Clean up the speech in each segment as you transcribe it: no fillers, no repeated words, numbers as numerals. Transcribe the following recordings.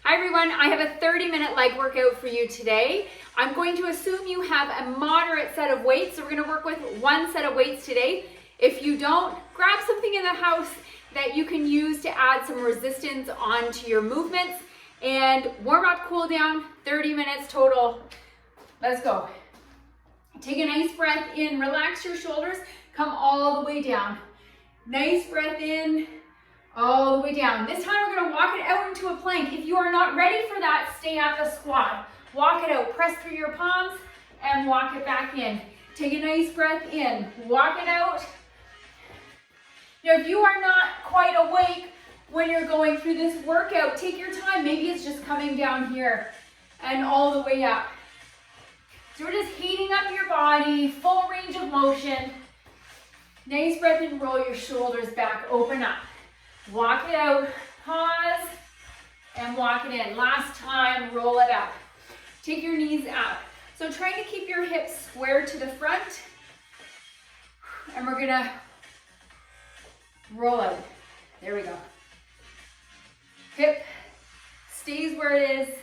Hi everyone, I have a 30-minute leg workout for you today. I'm going to assume you have a moderate set of weights, so we're going to work with one set of weights today. If you don't, grab something in the house that you can use to add some resistance onto your movements and warm up, cool down, 30 minutes total. Let's go. Take a nice breath in, relax your shoulders, come all the way down. Nice breath in, all the way down. This time we're going to walk it out into a plank. If you are not ready for that, stay at the squat. Walk it out, press through your palms and walk it back in. Take a nice breath in, walk it out. Now if you are not quite awake when you're going through this workout, take your time. Maybe it's just coming down here and all the way up. So we're just heating up your body, full range of motion. Nice breath in, roll your shoulders back, open up. Walk it out, pause, and walk it in. Last time, roll it up. Take your knees up. So trying to keep your hips square to the front. And we're gonna roll out. There we go. Hip stays where it is.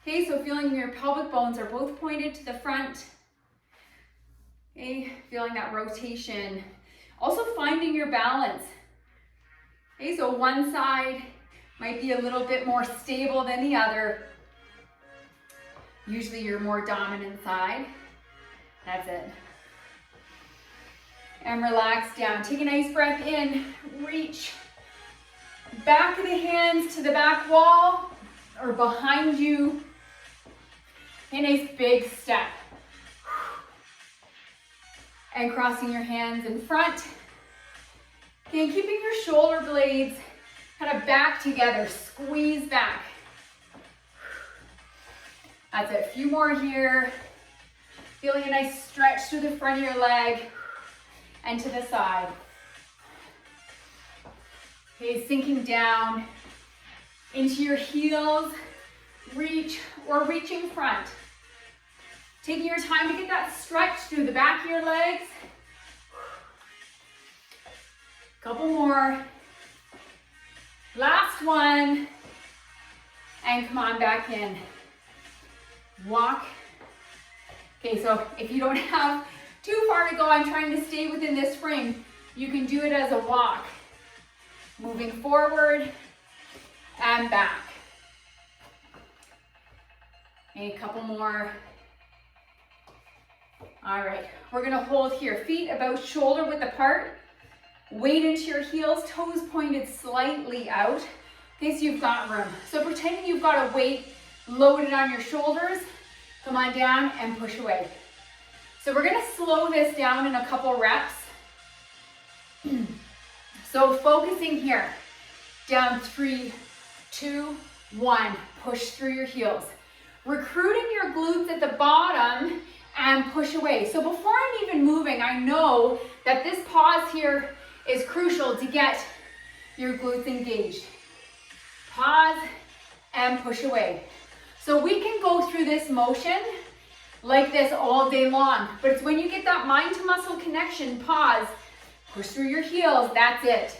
Okay, so feeling your pelvic bones are both pointed to the front. Okay, feeling that rotation. Also finding your balance. Okay, so one side might be a little bit more stable than the other. Usually your more dominant side. That's it. And relax down. Take a nice breath in. Reach back of the hands to the back wall or behind you. A nice big step. And crossing your hands in front. Okay, keeping your shoulder blades kind of back together, squeeze back. That's it, a few more here. Feeling a nice stretch through the front of your leg and to the side. Okay, sinking down into your heels, reach or reaching front. Taking your time to get that stretch through the back of your legs. Couple more. Last one. And come on back in. Walk. Okay, so if you don't have too far to go, I'm trying to stay within this frame. You can do it as a walk. Moving forward and back. A couple more. All right, we're gonna hold here. Feet about shoulder width apart. Weight into your heels, toes pointed slightly out. Okay, so you've got room. So pretending you've got a weight loaded on your shoulders, come on down and push away. So we're gonna slow this down in a couple reps. So focusing here, down 3, 2, 1, push through your heels. Recruiting your glutes at the bottom and push away. So before I'm even moving, I know that this pause here is crucial to get your glutes engaged. Pause and push away. So we can go through this motion like this all day long, but it's when you get that mind to muscle connection, pause, push through your heels, that's it.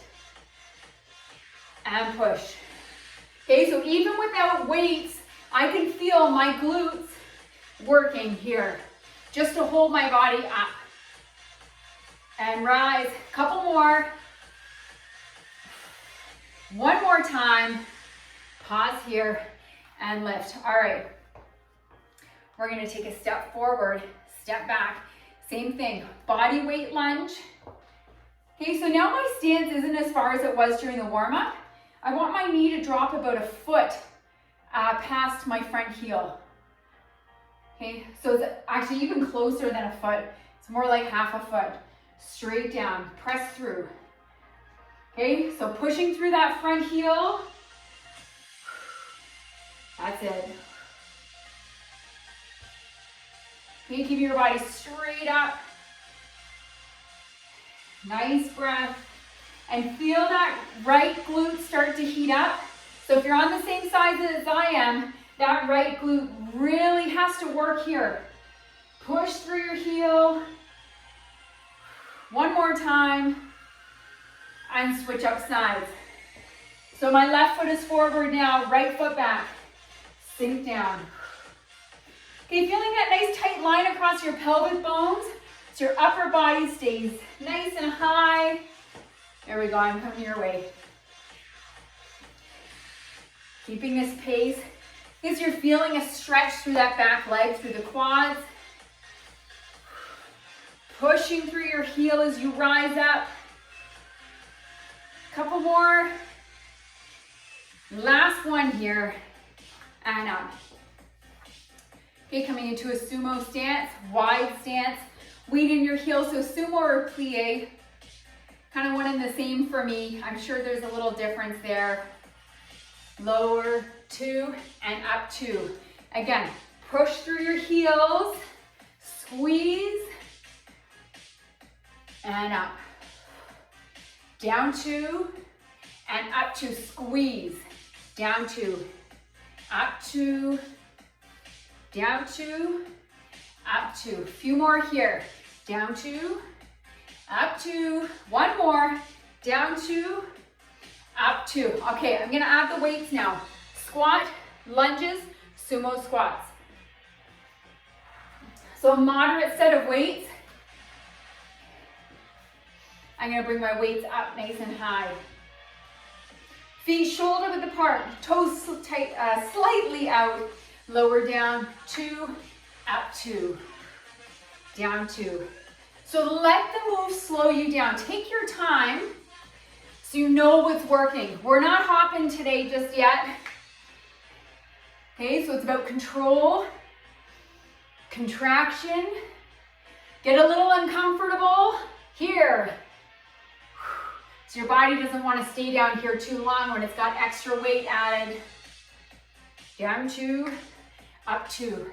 And push. Okay, so even without weights, I can feel my glutes working here, just to hold my body up. And rise, couple more. One more time. Pause here and lift. All right. We're gonna take a step forward, step back. Same thing, body weight lunge. Okay, so now my stance isn't as far as it was during the warm-up. I want my knee to drop about a foot past my front heel. Okay, so it's actually even closer than a foot. It's more like half a foot. Straight down, press through. Okay, so pushing through that front heel. That's it. Okay, keep your body straight up. Nice breath. And feel that right glute start to heat up. So if you're on the same size as I am, that right glute really has to work here. Push through your heel. One more time. And switch up sides. So my left foot is forward now, right foot back. Sink down. Okay, feeling that nice tight line across your pelvic bones, so your upper body stays nice and high. There we go, I'm coming your way. Keeping this pace, as you're feeling a stretch through that back leg, through the quads. Pushing through your heel as you rise up. Couple more. Last one here, and up. Okay, coming into a sumo stance, wide stance. Weight in your heels, so sumo or plie. Kind of one and the same for me. I'm sure there's a little difference there. Lower, 2, and up 2. Again, push through your heels, squeeze, and up. Down 2, and up 2, squeeze. Down 2, up 2, down 2, up 2. A few more here. Down 2, up 2. One more. Down 2, up 2. Okay, I'm gonna add the weights now. Squat, lunges, sumo squats. So a moderate set of weights. I'm gonna bring my weights up nice and high. Feet shoulder width apart, toes tight, slightly out. Lower down, 2, up 2, down 2. So let the move slow you down. Take your time so you know what's working. We're not hopping today just yet. Okay, so it's about control, contraction. Get a little uncomfortable here. So your body doesn't want to stay down here too long when it's got extra weight added. Down 2, up 2.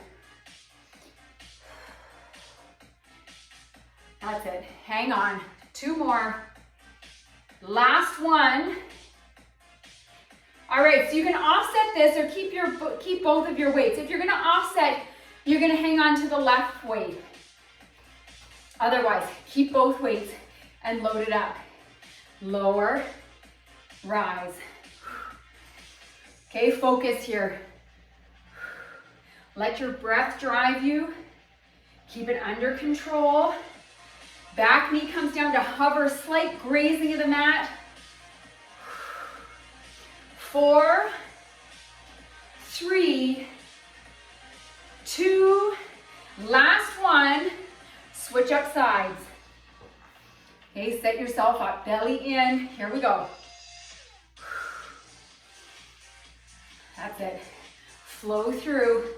That's it. Hang on. 2 more. Last one. All right, so you can offset this or keep both of your weights. If you're gonna offset, you're gonna hang on to the left weight. Otherwise, keep both weights and load it up. Lower, rise. Okay, focus here. Let your breath drive you. Keep it under control. Back knee comes down to hover, slight grazing of the mat. 4, 3, 2, last one. Switch up sides. Okay, set yourself up, belly in. Here we go. That's it. Flow through.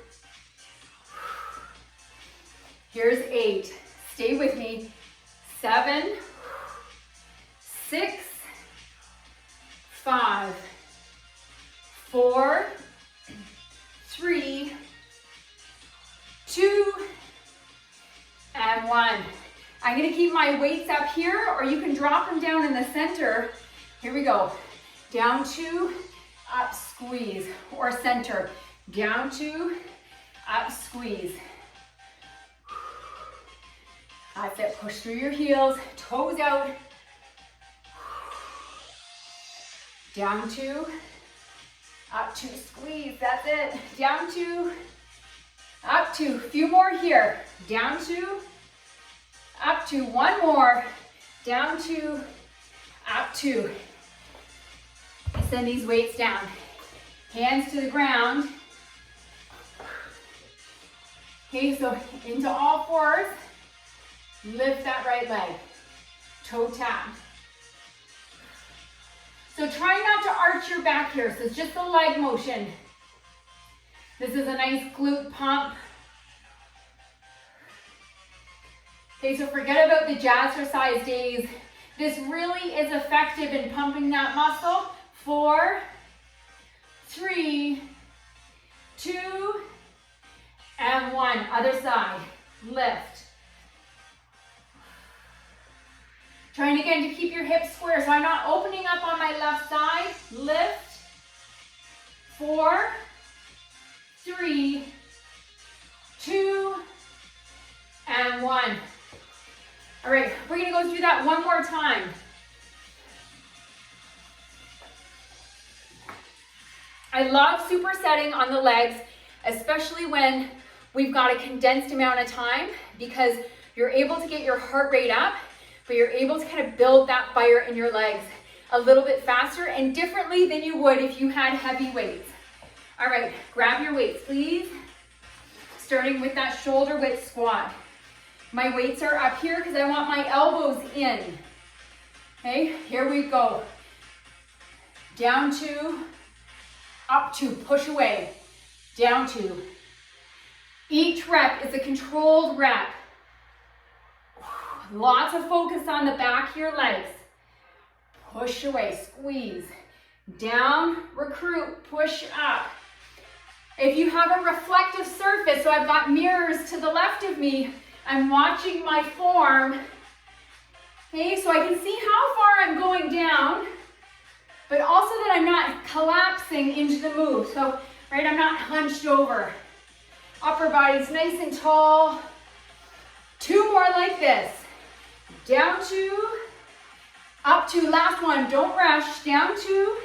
Here's 8. Stay with me. 7, 6, 5, 4, 3, 2, and 1. I'm gonna keep my weights up here, or you can drop them down in the center. Here we go. Down 2, up, squeeze, or center. Down 2, up, squeeze. That's it. Push through your heels, toes out. Down 2, up 2, squeeze. That's it. Down 2, up 2. A few more here. Down 2, up 2. One more. Down 2, up 2. Send these weights down. Hands to the ground. Okay, so into all fours. Lift that right leg. Toe tap. So try not to arch your back here. So it's just the leg motion. This is a nice glute pump. Okay, so forget about the jazzercise days. This really is effective in pumping that muscle. 4, 3, 2, and 1. Other side. Lift. Trying again to keep your hips square, so I'm not opening up on my left side. Lift. 4, 3, 2, and 1. All right, we're gonna go through that one more time. I love supersetting on the legs, especially when we've got a condensed amount of time, because you're able to get your heart rate up, but you're able to kind of build that fire in your legs a little bit faster and differently than you would if you had heavy weights. All right, grab your weights, please. Starting with that shoulder width squat. My weights are up here because I want my elbows in. Okay, here we go. Down to, up to, push away, down to. Each rep is a controlled rep. Lots of focus on the back of your legs. Push away, squeeze. Down, recruit, push up. If you have a reflective surface, so I've got mirrors to the left of me, I'm watching my form. Okay, so I can see how far I'm going down, but also that I'm not collapsing into the move. So, right, I'm not hunched over. Upper body's nice and tall. 2 more like this. Down to, up to, last one, don't rush. Down to,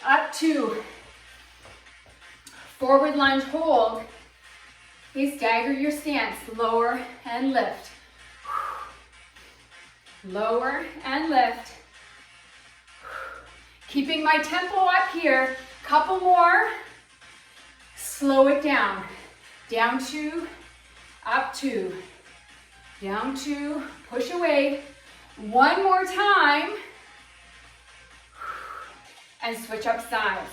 up to. Forward lunge, hold. Okay, stagger your stance, lower and lift. Lower and lift. Keeping my tempo up here, couple more. Slow it down. Down to, up to. Down to, push away. 1 more time. And switch up sides.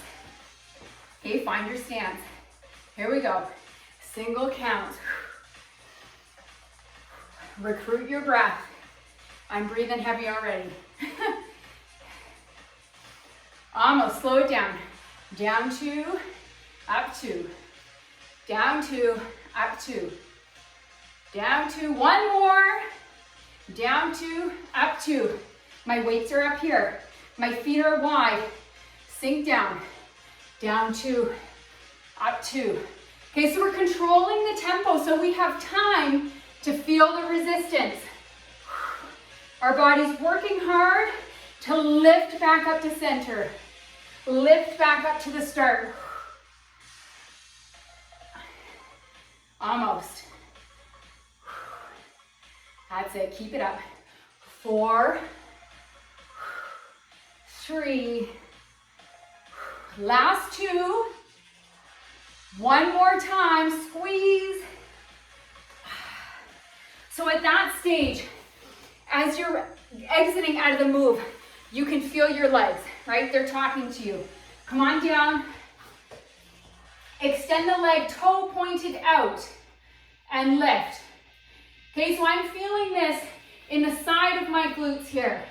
Okay, find your stance. Here we go. Single count. Recruit your breath. I'm breathing heavy already. Almost, slow it down. Down to, up to. Down to, up to. Down to, 1 more. Down to, up to. My weights are up here. My feet are wide. Sink down. Down to, up to. Okay, so we're controlling the tempo so we have time to feel the resistance. Our body's working hard to lift back up to center. Lift back up to the start. Almost. That's it, keep it up. 4, 3, last 2. 1 more time, squeeze. So at that stage, as you're exiting out of the move, you can feel your legs, right? They're talking to you. Come on down. Extend the leg, toe pointed out, and lift. Okay, so I'm feeling this in the side of my glutes here.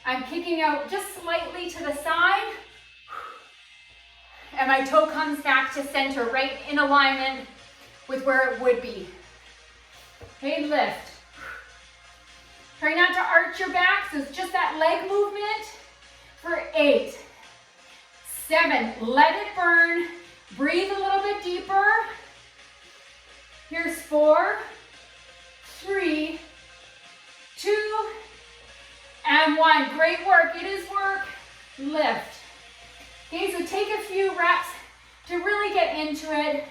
I'm kicking out just slightly to the side, and my toe comes back to center, right in alignment with where it would be. Okay, lift. Try not to arch your back, so it's just that leg movement for 8, 7, let it burn. Breathe a little bit deeper. Here's 4, 3, 2, and 1. Great work, it is work. Lift. Okay, so take a few reps to really get into it.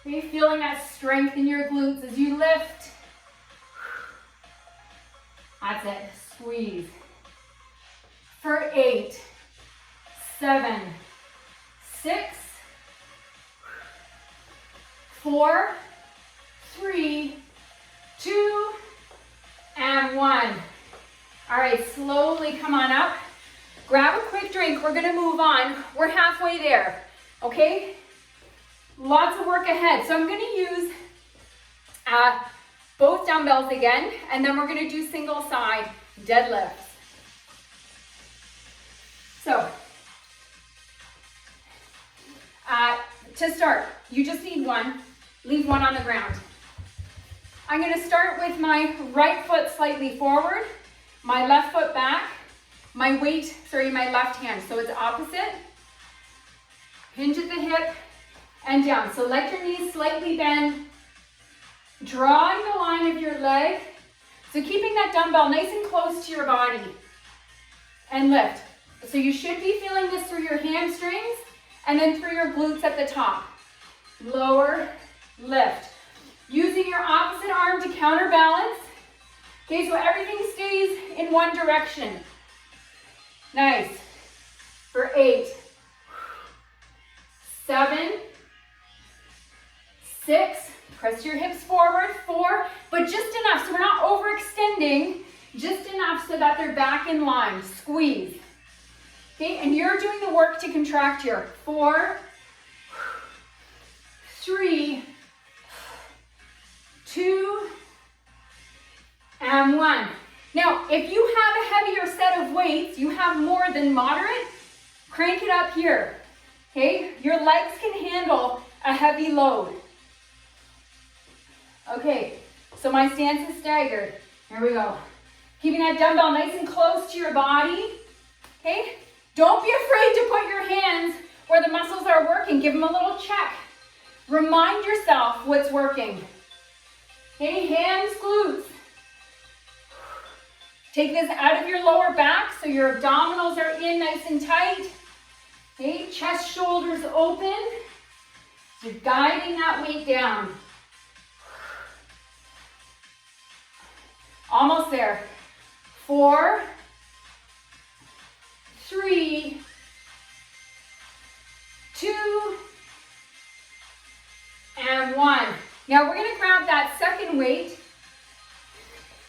Okay, feeling that strength in your glutes as you lift. That's it, squeeze. For 8, 7, 6, 4, 3, 2, and 1. All right, slowly come on up. Grab a quick drink. We're gonna move on. We're halfway there, okay? Lots of work ahead. So I'm gonna use both dumbbells again, and then we're gonna do single side deadlifts. So, to start, you just need one. Leave one on the ground. I'm gonna start with my right foot slightly forward, my left foot back, my left hand, so it's opposite. Hinge at the hip and down. So let your knees slightly bend, drawing the line of your leg. So keeping that dumbbell nice and close to your body. and lift. So you should be feeling this through your hamstrings and then through your glutes at the top. Lower, lift. Using your opposite arm to counterbalance. Okay, so everything stays in one direction. Nice. For 8, 7, 6, press your hips forward, 4, but just enough, so we're not overextending, just enough so that they're back in line. Squeeze. Okay, and you're doing the work to contract here. 4, 3, 2, and 1. Now, if you have a heavier set of weights, you have more than moderate, crank it up here. Okay, your legs can handle a heavy load. Okay, so my stance is staggered. Here we go. Keeping that dumbbell nice and close to your body. Okay, don't be afraid to put your hands where the muscles are working. Give them a little check. Remind yourself what's working. Okay, hands, glutes. Take this out of your lower back so your abdominals are in nice and tight. Okay, chest, shoulders open. You're guiding that weight down. Almost there. 4, 3, 2, and 1. Now we're going to grab that second weight,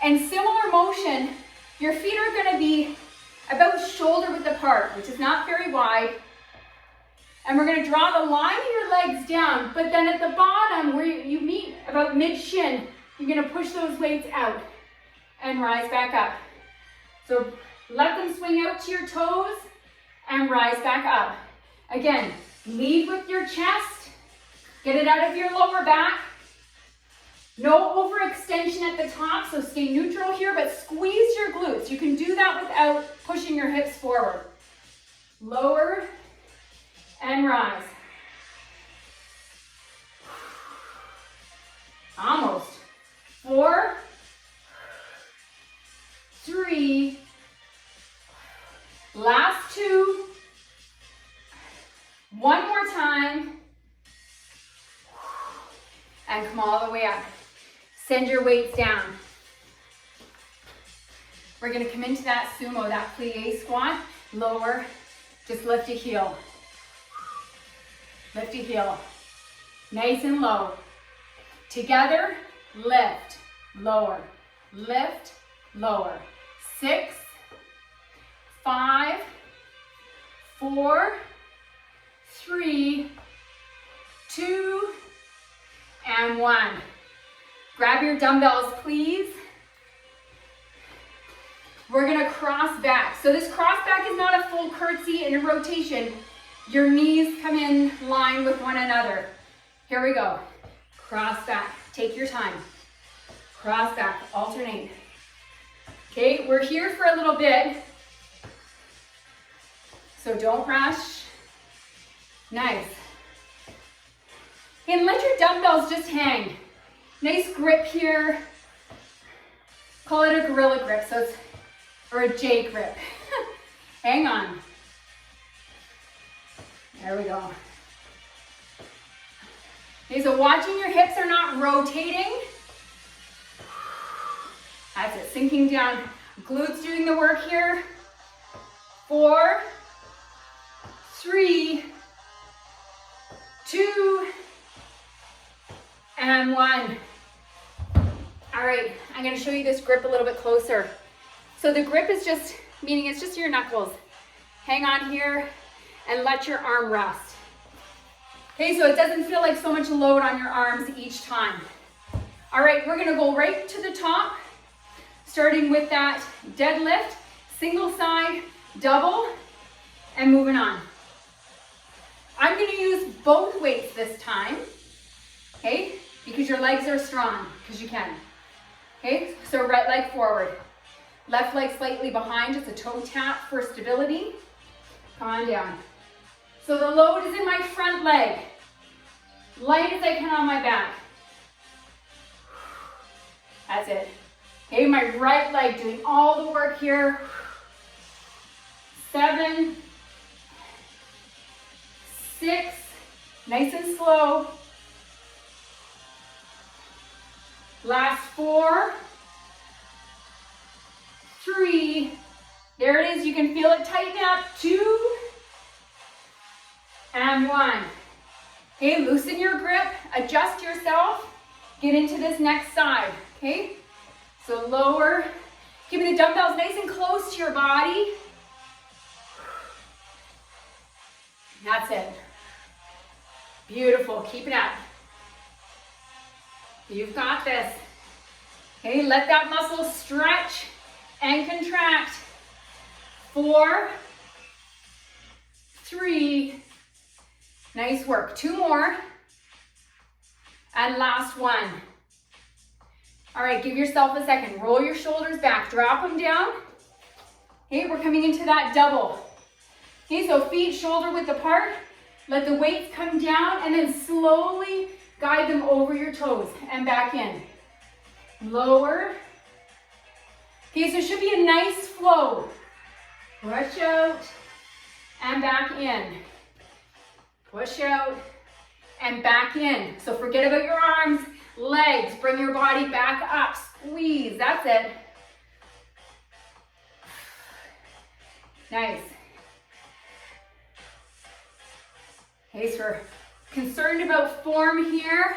and similar motion, your feet are going to be about shoulder width apart, which is not very wide. And we're going to draw the line of your legs down, but then at the bottom where you meet about mid-shin, you're going to push those weights out and rise back up. So let them swing out to your toes and rise back up. Again, lead with your chest, get it out of your lower back. No overextension at the top, so stay neutral here, but squeeze your glutes. You can do that without pushing your hips forward. Lower and rise. Almost. 4, 3, last 2. One more time. And come all the way up. Send your weights down. We're going to come into that sumo, that plie squat. Lower, just lift a heel. Lift a heel. Nice and low. Together, lift, lower, lift, lower. 6, 5, 4, 3, 2, and 1. Grab your dumbbells, please. We're gonna cross back. So this cross back is not a full curtsy and a rotation. Your knees come in line with one another. Here we go. Cross back, take your time. Cross back, alternate. Okay, we're here for a little bit. So don't rush. Nice. And let your dumbbells just hang. Nice grip here. Call it a gorilla grip, so it's, or a J grip. Hang on. There we go. Okay, so watching your hips are not rotating. That's it, sinking down. Glutes doing the work here. 4, 3, 2, and 1. All right, I'm gonna show you this grip a little bit closer. So the grip is just, meaning it's just your knuckles. Hang on here and let your arm rest. Okay, so it doesn't feel like so much load on your arms each time. All right, we're gonna go right to the top, starting with that deadlift, single side, double, and moving on. I'm gonna use both weights this time, okay? Because your legs are strong, because you can. Okay, so right leg forward. Left leg slightly behind, just a toe tap for stability. Come on down. So the load is in my front leg. Light as I can on my back. That's it. Okay, my right leg doing all the work here. 7, 6, nice and slow. Last 4, 3, there it is, you can feel it tighten up. 2, and 1. Okay, loosen your grip, adjust yourself, get into this next side, okay? So lower, keeping the dumbbells nice and close to your body. That's it. Beautiful, keep it up. You've got this. Okay, let that muscle stretch and contract. 4, 3, nice work. 2 more. And last 1. All right, give yourself a second. Roll your shoulders back, drop them down. Okay, we're coming into that double. Okay, so feet shoulder width apart. Let the weights come down and then slowly guide them over your toes and back in. Lower. Okay, so it should be a nice flow. Push out and back in. Push out and back in. So forget about your arms, legs. Bring your body back up. Squeeze. That's it. Nice. Okay, so we're concerned about form here,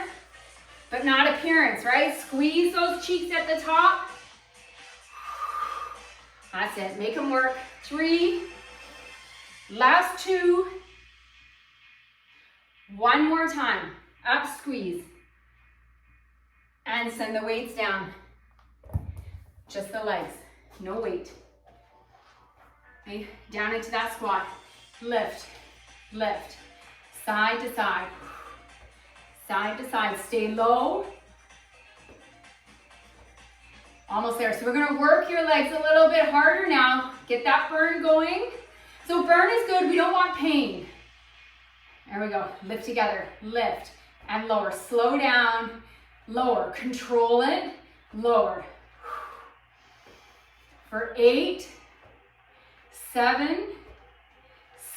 but not appearance, right? Squeeze those cheeks at the top. That's it. Make them work. 3. Last 2. 1 more time. Up, squeeze. And send the weights down. Just the legs. No weight. Okay, down into that squat. Lift, lift. Side to side. Side to side. Stay low. Almost there. So we're going to work your legs a little bit harder now. Get that burn going. So burn is good. We don't want pain. There we go. Lift together. Lift and lower. Slow down. Lower. Control it. Lower. For 8, 7,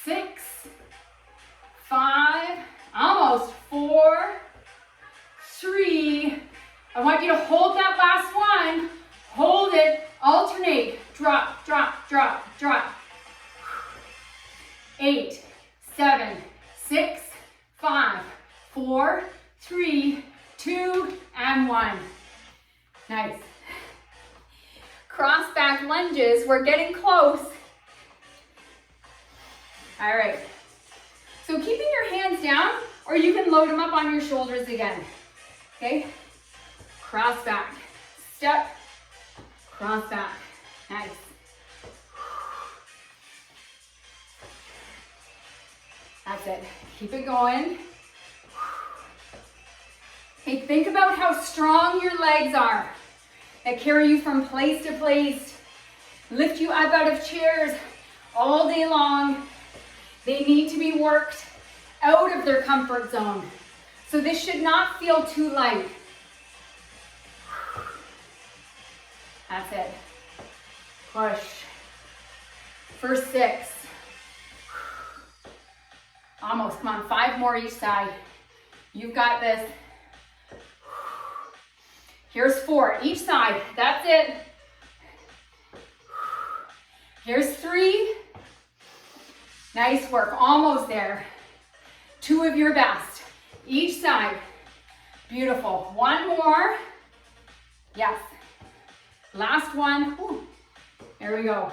6, 5, almost 4, 3. I want you to hold that last one. Hold it. Alternate. Drop, drop, drop, drop. 8, 7, 6, 5, 4, 3, 2, and 1. Nice. Cross back lunges. We're getting close. All right. So keeping your hands down, or you can load them up on your shoulders again. Okay? Cross back. Step. Cross back. Nice. That's it. Keep it going. Okay, think about how strong your legs are that carry you from place to place, lift you up out of chairs all day long. They need to be worked out of their comfort zone. So this should not feel too light. That's it. Push. For 6. Almost. Come on. 5 more each side. You've got this. Here's 4. Each side. That's it. Here's 3. Nice work. Almost there. 2 of your best. Each side. Beautiful. 1 more. Yes. Last one. Ooh. There we go.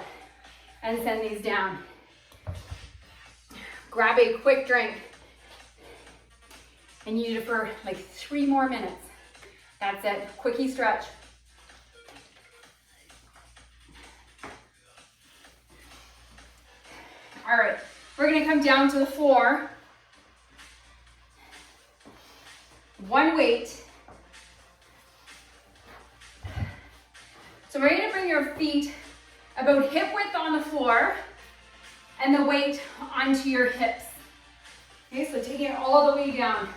And send these down. Grab a quick drink. And use it for like 3 more minutes. That's it. Quickie stretch. All right. We're going to come down to the floor. 1 weight. So we're going to bring your feet about hip width on the floor and the weight onto your hips. Okay, so taking it all the way down.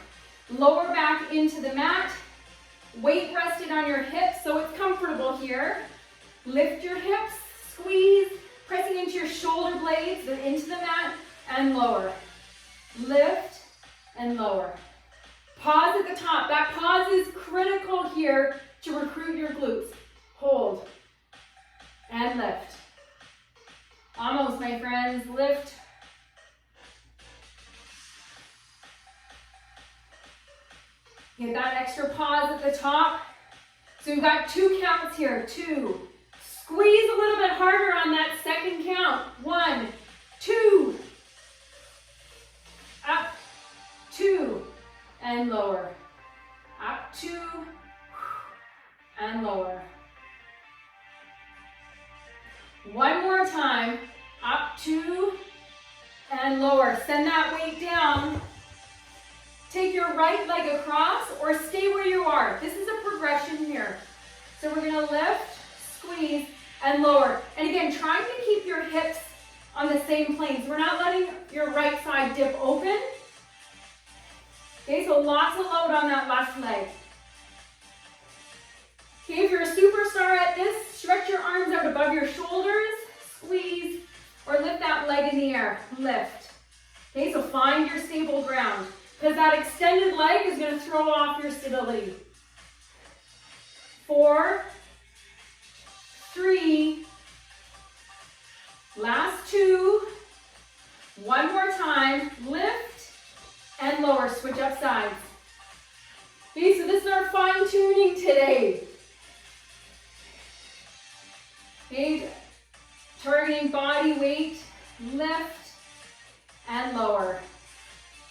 Lower back into the mat. Weight rested on your hips so it's comfortable here. Lift your hips, squeeze, Pressing into your shoulder blades, then into the mat and lower. Lift and lower. Pause at the top. That pause is critical here to recruit your glutes. Hold and lift. Almost, my friends. Lift. Get that extra pause at the top. So we've got 2 counts here. 2. Squeeze a little bit harder on that second count. 1, 2. Up, 2, and lower. Up, 2, and lower. One more time. Up, 2, and lower. Send that weight down. Take your right leg across or stay where you are. This is a progression here. So we're gonna lift, squeeze, and lower. And again, trying to keep your hips on the same plane. So we're not letting your right side dip open. Okay, so lots of load on that left leg. Okay, if you're a superstar at this, stretch your arms out above your shoulders, squeeze, or lift that leg in the air, lift. Okay, so find your stable ground, because that extended leg is going to throw off your stability. 4, 3, last 2, one more time, lift and lower, switch up sides. Okay, so this is our fine tuning today. Okay, targeting body weight, lift and lower,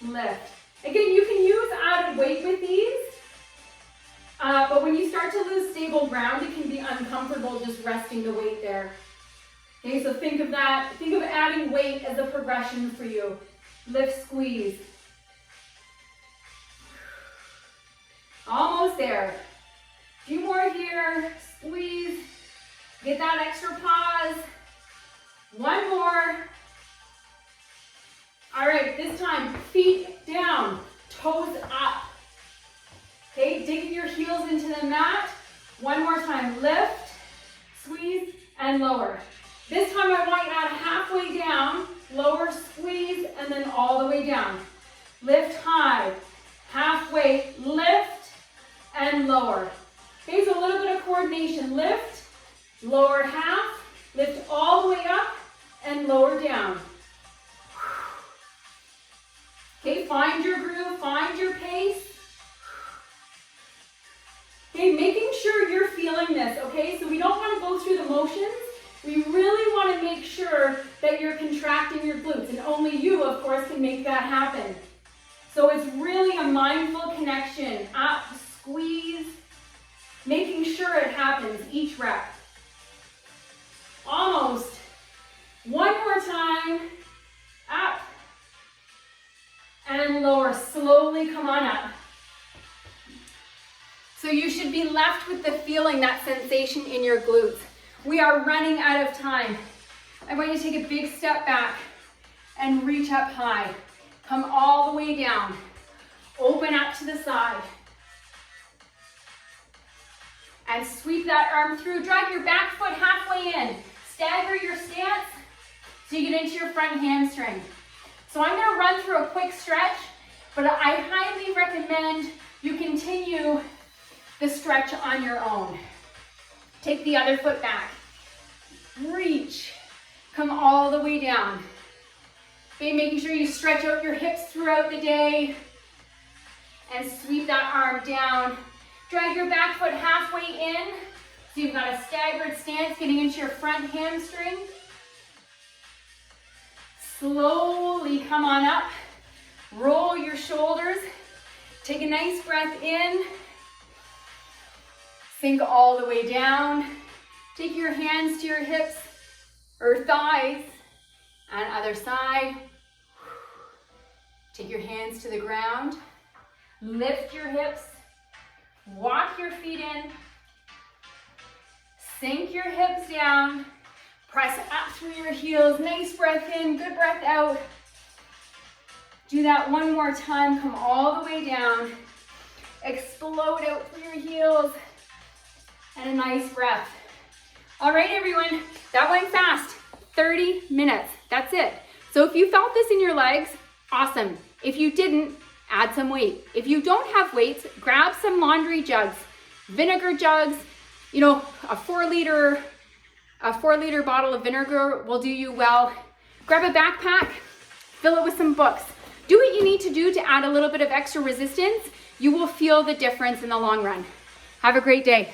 lift. Again, you can use added weight with these, but when you start to lose stable ground, it can be uncomfortable just resting the weight there. Okay, so think of that. Think of adding weight as a progression for you. Lift, squeeze. Almost there. A few more here. Squeeze. Get that extra pause. One more. All right, this time, feet down, toes up. Okay, digging your heels into the mat. One more time, lift, squeeze, and lower. This time I want you to add halfway down, lower, squeeze, and then all the way down. Lift high, halfway, lift, and lower. Okay, so a little bit of coordination. Lift, lower half, lift all the way up, and lower down. Okay, find your groove, find your pace. Okay, making sure you're feeling this, okay? So we don't want to go through the motions. We really want to make sure that you're contracting your glutes, and only you, of course, can make that happen. So it's really a mindful connection. Up, squeeze, making sure it happens each rep. Almost. One more time. Up. And lower. Slowly come on up. So you should be left with the feeling, that sensation in your glutes. We are running out of time. I want you to take a big step back and reach up high. Come all the way down. Open up to the side. And sweep that arm through. Drag your back foot halfway in. Stagger your stance so you get into your front hamstring. So I'm going to run through a quick stretch, but I highly recommend you continue the stretch on your own. Take the other foot back. Reach. Come all the way down. Okay, making sure you stretch out your hips throughout the day and sweep that arm down. Drag your back foot halfway in so you've got a staggered stance getting into your front hamstring. Slowly come on up. Roll your shoulders. Take a nice breath in. Sink all the way down. Take your hands to your hips or thighs and other side. Take your hands to the ground. Lift your hips. Walk your feet in. Sink your hips down. Press up through your heels. Nice breath in, good breath out. Do that one more time. Come all the way down. Explode out through your heels. And a nice breath. All right, everyone, that went fast. 30 minutes. That's it. So if you felt this in your legs, awesome. If you didn't, add some weight. If you don't have weights, grab some laundry jugs, vinegar jugs, you know, a 4-liter bottle of vinegar will do you well. Grab a backpack, fill it with some books. Do what you need to do to add a little bit of extra resistance. You will feel the difference in the long run. Have a great day.